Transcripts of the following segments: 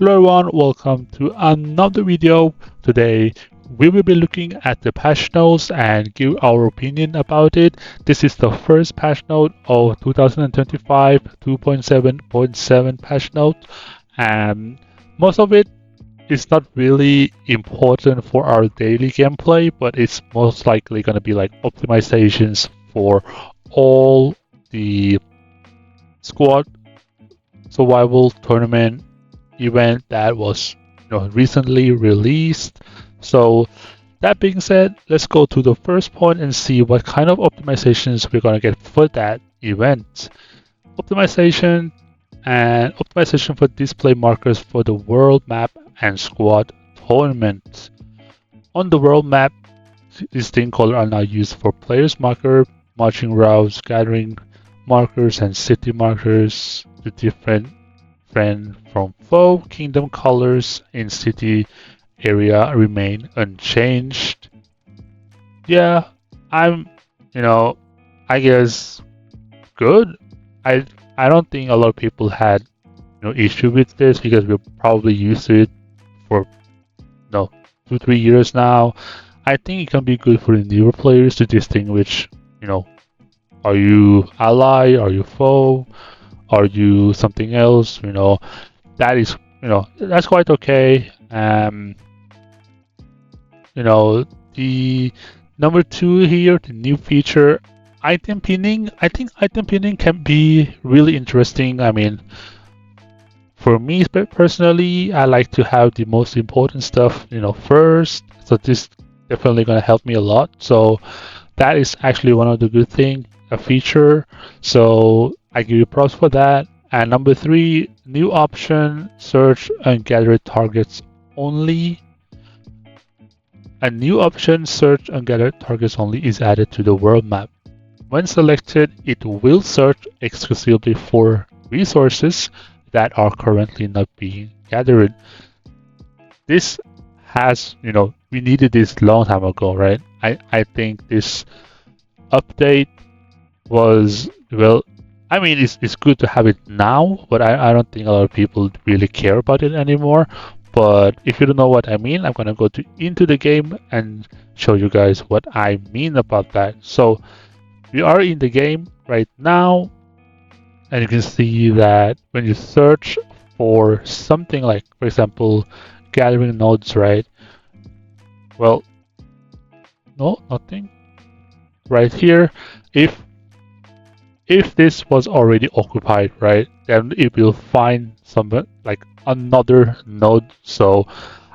Hello everyone, welcome to another video. Today we will be looking at the patch notes and give our opinion about it. This is the first patch note of 2025 2.7.7 patch note, and most of it is not really important for our daily gameplay, but it's most likely going to be like optimizations for all the squad survival tournament event that was recently released. So that being said, let's go to the first point and see what kind of optimizations we're going to get for that event. Optimization for display markers for the world map and squad tournament. On the world map, distinct colors are now used for players marker, marching routes, gathering markers, and city markers. The different friend from foe kingdom colors in city area remain unchanged. Yeah, I'm, I guess good. I don't think a lot of people had issue with this because we're probably used to it for 2-3 years now. I think it can be good for the newer players to distinguish, are you ally, are you foe, are you something else? That is, that's quite okay. The number 2 here, the new feature, item pinning. I think item pinning can be really interesting. I mean, for me personally, I like to have the most important stuff, first. So this definitely gonna help me a lot. So that is actually one of the good thing, a feature. So I give you props for that. And number 3, new option, search and gather targets only. A new option, search and gather targets only, is added to the world map. When selected, it will search exclusively for resources that are currently not being gathered. This has, we needed this long time ago, right? I think this update was, well, I mean, it's good to have it now, but I don't think a lot of people really care about it anymore. But if you don't know what I mean, I'm gonna go into the game and show you guys what I mean about that. So we are in the game right now, and you can see that when you search for something like, for example, gathering nodes, right? Well, no, nothing. Right here, if this was already occupied, right, then it will find some like another node. So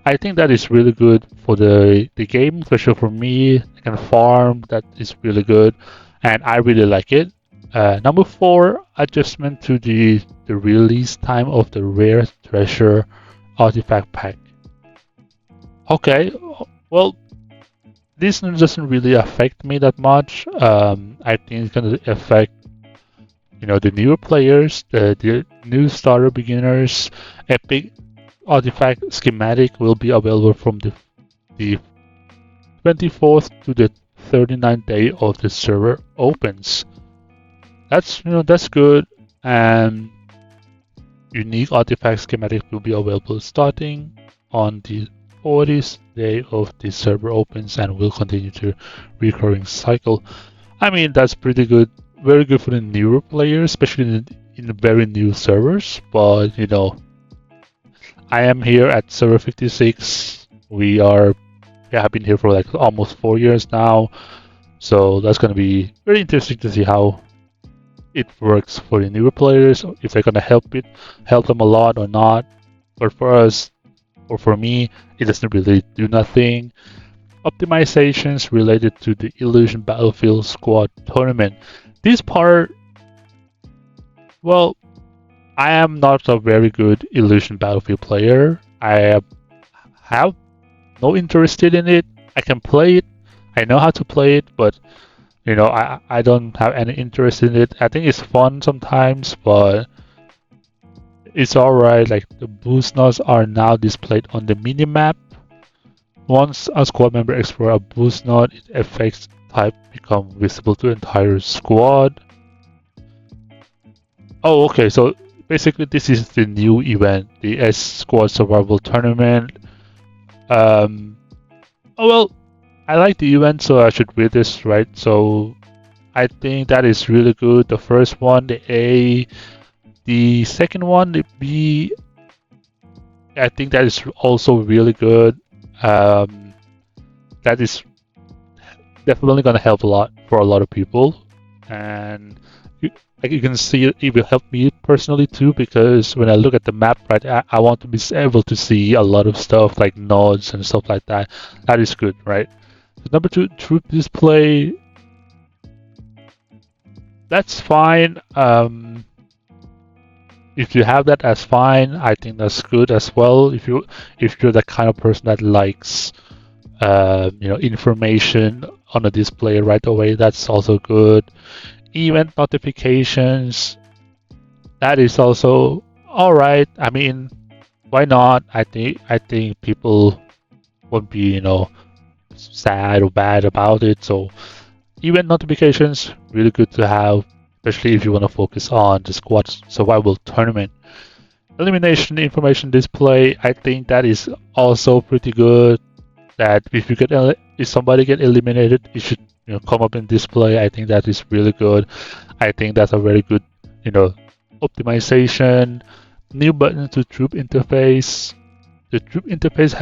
I think that is really good for the game, especially for me. I can farm, that is really good, and I really like it. Number 4, adjustment to the release time of the rare treasure artifact pack. Okay, well, this doesn't really affect me that much. I think it's gonna affect the newer players, the new starter beginners. Epic artifact schematic will be available from the 24th to the 39th day of the server opens. That's good. And unique artifact schematic will be available starting on the 40th day of the server opens and will continue to recurring cycle. I mean, that's pretty good. Very good for the newer players, especially in the very new servers. But I am here at server 56. We have been here for like almost 4 years now. So that's gonna be very interesting to see how it works for the newer players, if they're gonna help them a lot or not. But for us, or for me, it doesn't really do nothing. Optimizations related to the Illusion Battlefield Squad tournament. This part, well, I am not a very good Illusion Battlefield player. I have no interest in it. I can play it. I know how to play it, but I don't have any interest in it. I think it's fun sometimes, but it's alright. Like, the boost nodes are now displayed on the minimap. Once a squad member explores a boost node, its effects type become visible to the entire squad. Oh, okay, so basically this is the new event, the S Squad Survival Tournament. Oh well, I like the event, so I should read this, right? So I think that is really good. The first one, the A, the second one, the B. I think that is also really good. That is definitely gonna help a lot for a lot of people, and like you can see it will help me personally too, because when I look at the map, right, I want to be able to see a lot of stuff like nodes and stuff like that. That is good, right? So number two, troop display. That's fine. If you have that, as fine. I think that's good as well. If you're the kind of person that likes information on a display right away, that's also good. Event notifications, that is also all right. I mean, why not? I think people won't be sad or bad about it. So event notifications really good to have, especially if you want to focus on the squad survival tournament. Elimination information display, I think that is also pretty good. That if somebody get eliminated, it should come up in display. I think that is really good. I think that's a very good optimization. New button to troop interface. The troop interface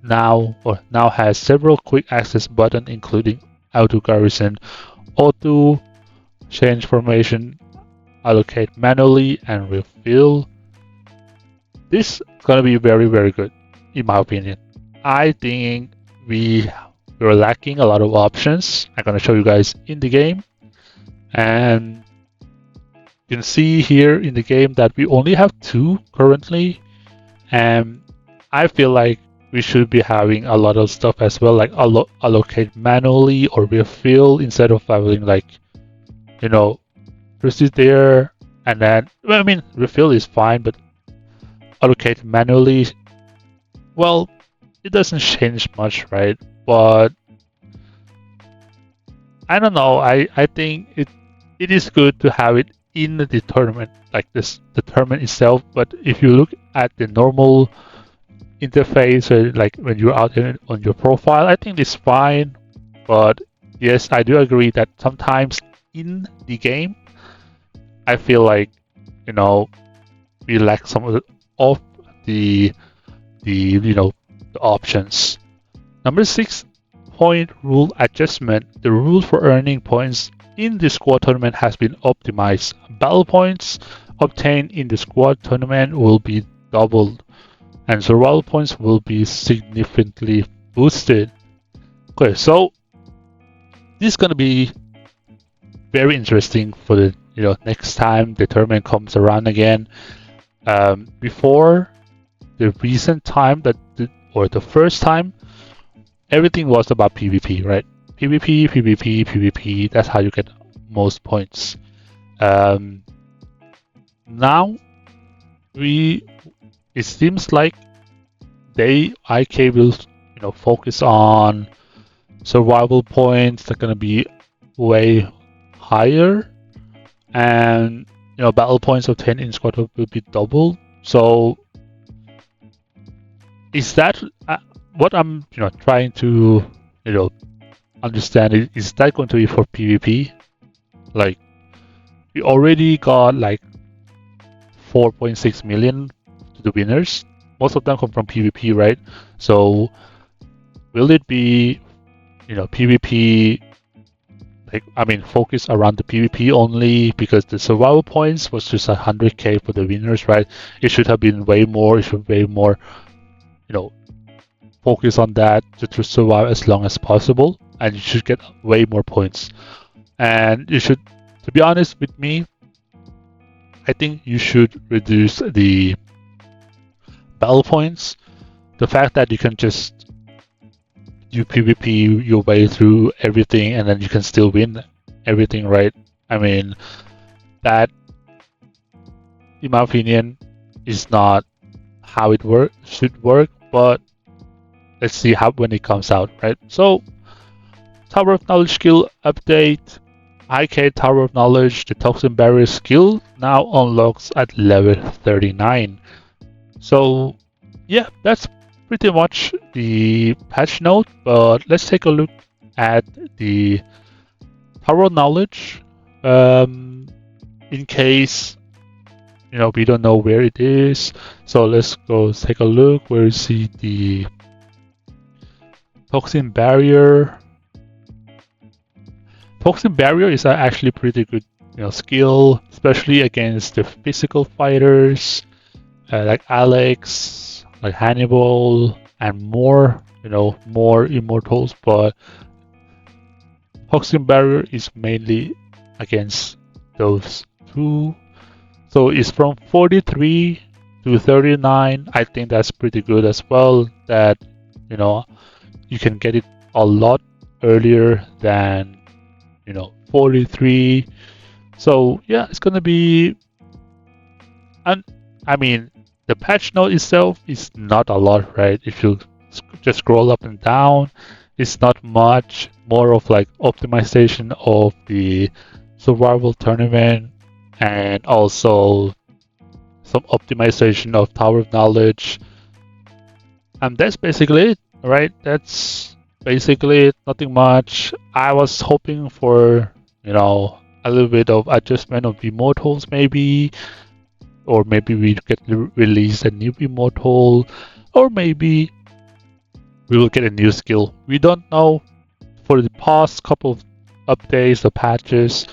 now has several quick access buttons, including auto garrison, auto change formation, allocate manually, and refill. This is gonna be very, very good, in my opinion. I think we're lacking a lot of options. I'm gonna show you guys in the game, and you can see here in the game that we only have 2 currently, and I feel like we should be having a lot of stuff as well, like allocate manually or refill, instead of having like proceed there and then, well, I mean, refill is fine, but allocate manually, well, it doesn't change much, right? But I don't know. I think it is good to have it in the tournament, like the tournament itself. But if you look at the normal interface, like when you're out on your profile, I think it's fine. But yes, I do agree that sometimes in the game, I feel like we lack some of the options. Number 6 point rule adjustment. The rule for earning points in the squad tournament has been optimized. Battle points obtained in the squad tournament will be doubled, and survival points will be significantly boosted. Okay, so this is gonna be very interesting for the next time the tournament comes around again. Before the recent time or the first time, everything was about PvP, right? PvP, PvP, PvP. That's how you get most points. Now it seems like IK will focus on survival points. They're gonna be way higher, and battle points obtained in squad will be doubled. So is that what I'm trying to understand? Is that going to be for PvP? Like, we already got like 4.6 million to the winners. Most of them come from PvP, right? So will it be PvP, focus around the PvP only, because the survival points was just 100k for the winners, right? It should have been way more. It should be way more focus on that to survive as long as possible, and you should get way more points. And you should, to be honest with me, I think you should reduce the battle points. The fact that you can just do PvP your way through everything and then you can still win everything, right? I mean, that, in my opinion, is not how it should work, but let's see how when it comes out, right? So, Tower of Knowledge skill update. IK Tower of Knowledge, the Toxin Barrier skill now unlocks at level 39. So yeah, that's pretty much the patch note, but let's take a look at the Tower of Knowledge. In case we don't know where it is, so let's go take a look where you see the Toxin Barrier. Toxin Barrier is actually pretty good skill, especially against the physical fighters like Alex, like Hannibal, and more immortals. But Toxin Barrier is mainly against those two. So it's from 43 to 39. I think that's pretty good as well. That you can get it a lot earlier than 43. So yeah, it's gonna be. And I mean, the patch note itself is not a lot, right? If you just scroll up and down, it's not much. More of like optimization of the survival tournament, and also some optimization of Tower of Knowledge. And that's basically it, right? That's basically it, nothing much. I was hoping for, a little bit of adjustment of immortals maybe, or maybe we get release a new immortal, or maybe we will get a new skill. We don't know. For the past couple of updates or patches,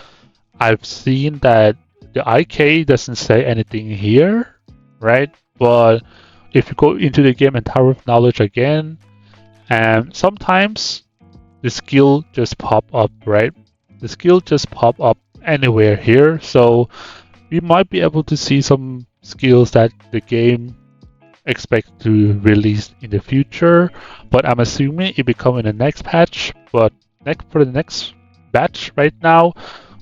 I've seen that the IK doesn't say anything here, right? But if you go into the game and Tower of Knowledge again, and sometimes the skill just pop up, right? The skill just pop up anywhere here, so we might be able to see some skills that the game expects to release in the future, but I'm assuming it will come in the next patch. But for the next batch right now,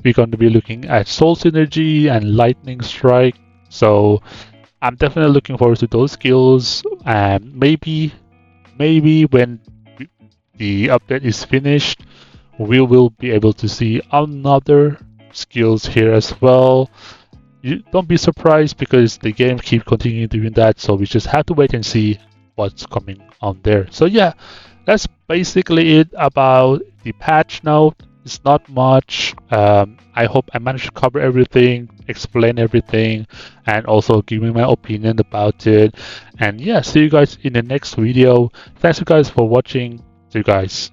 we're going to be looking at Soul Synergy and Lightning Strike. So I'm definitely looking forward to those skills, and maybe when the update is finished, we will be able to see another skills here as well. You don't be surprised because the game keeps continuing doing that, so we just have to wait and see what's coming on there. So yeah, that's basically it about the patch note. It's not much. I hope I managed to cover everything, explain everything, and also give me my opinion about it. And yeah, see you guys in the next video. Thanks you guys for watching. See you guys.